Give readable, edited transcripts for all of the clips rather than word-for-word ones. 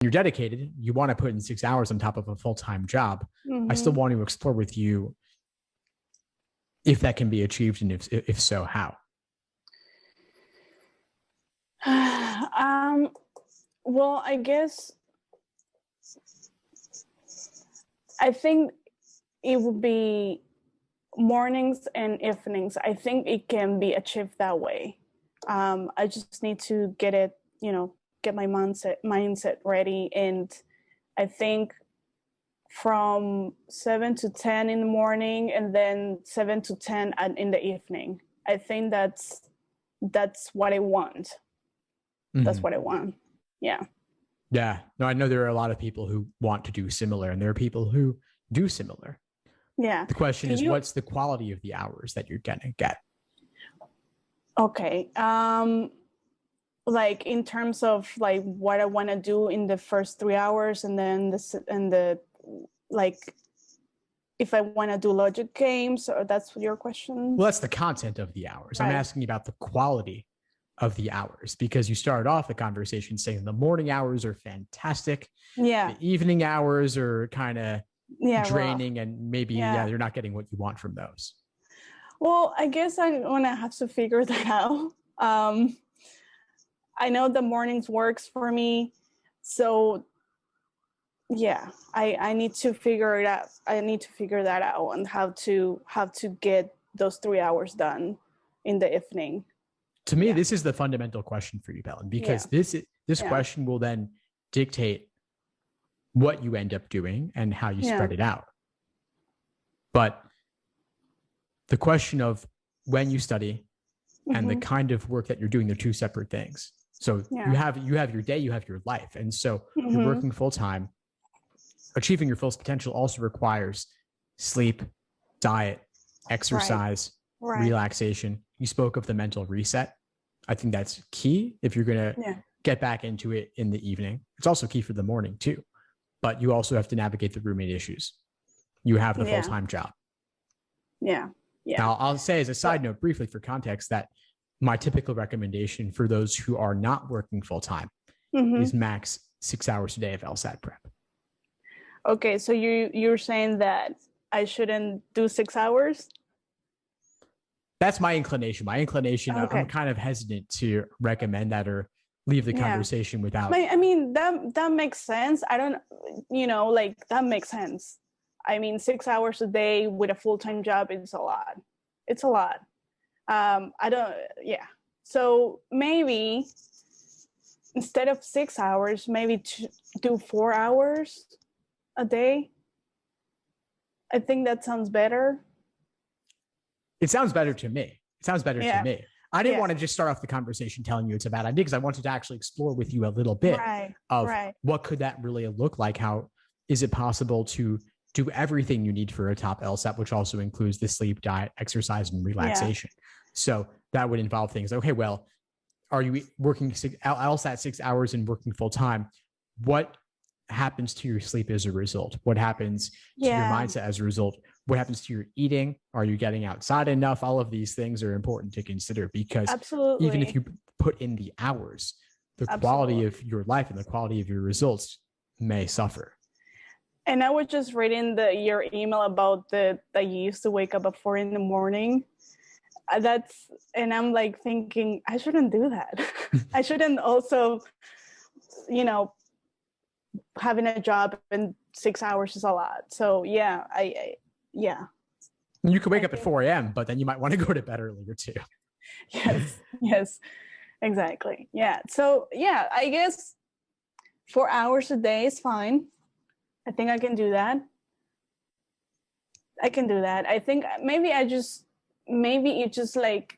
you're dedicated, you want to put in 6 hours on top of a full-time job. I still Mm-hmm. want to explore with you if that can be achieved, and if so, how. Well, I guess I think it would be mornings and evenings. I think it can be achieved that way. I just need to get it, get my mindset ready. And I think from 7 to 10 in the morning and then 7 to 10 in the evening. I think that's what I want. That's what I want. Yeah. Yeah. No, I know there are a lot of people who want to do similar, and there are people who do similar. Yeah. The question is, what's the quality of the hours that you're going to get? Okay. Like in terms of like what I want to do in the first 3 hours, and then like if I want to do logic games, or that's your question? Well, that's the content of the hours. Right. I'm asking about the quality of the hours, because you started off the conversation saying the morning hours are fantastic. Yeah. The evening hours are kind of draining, rough. And maybe you're not getting what you want from those. Well, I guess I'm gonna have to figure that out. I know the mornings works for me, so yeah, I need to figure it out. I need to figure that out, and how to get those 3 hours done in the evening. To me, this is the fundamental question for you, Belen, because this question will then dictate what you end up doing and how you spread it out. But the question of when you study and the kind of work that you're doing, they're two separate things. So you have your day, you have your life. And so you're working full time. Achieving your full potential also requires sleep, diet, exercise, relaxation. You spoke of the mental reset. I think that's key if you're going to get back into it in the evening. It's also key for the morning too, but you also have to navigate the roommate issues. You have the full-time job. Yeah. Now, I'll say as a side note, briefly for context, that my typical recommendation for those who are not working full-time is max 6 hours a day of LSAT prep. Okay, so you're saying that I shouldn't do 6 hours? That's my inclination. I'm kind of hesitant to recommend that or leave the conversation without. I mean, that makes sense. I don't, that makes sense. I mean, 6 hours a day with a full-time job is a lot. It's a lot. So maybe instead of 6 hours, maybe do 4 hours a day. I think that sounds better. It sounds better to me. I didn't want to just start off the conversation telling you it's a bad idea, because I wanted to actually explore with you a little bit of what could that really look like? How is it possible to do everything you need for a top LSAT, which also includes the sleep, diet, exercise, and relaxation? So that would involve things. Okay, well, are you working LSAT 6 hours and working full time? What happens to your sleep as a result? What happens to your mindset as a result? What happens to your eating? Are you getting outside enough? All of these things are important to consider, because even if you put in the hours, the quality of your life and the quality of your results may suffer. And I was just reading your email about that you used to wake up at 4 a.m. And I'm like thinking, I shouldn't do that. I shouldn't also, having a job and 6 hours is a lot. So You could wake up at 4 a.m., but then you might want to go to bed earlier too. Yes, exactly. Yeah. So I guess 4 hours a day is fine. I think I can do that. I think maybe it's just like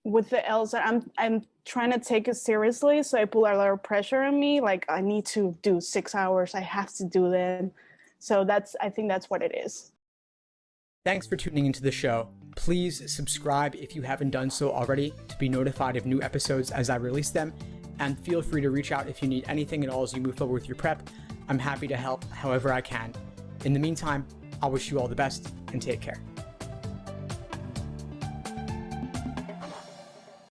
with the LSAT, I'm trying to take it seriously. So I put a lot of pressure on me. Like, I need to do 6 hours. I have to do that. So I think that's what it is. Thanks for tuning into the show. Please subscribe if you haven't done so already to be notified of new episodes as I release them. And feel free to reach out if you need anything at all as you move forward with your prep. I'm happy to help however I can. In the meantime, I'll wish you all the best and take care.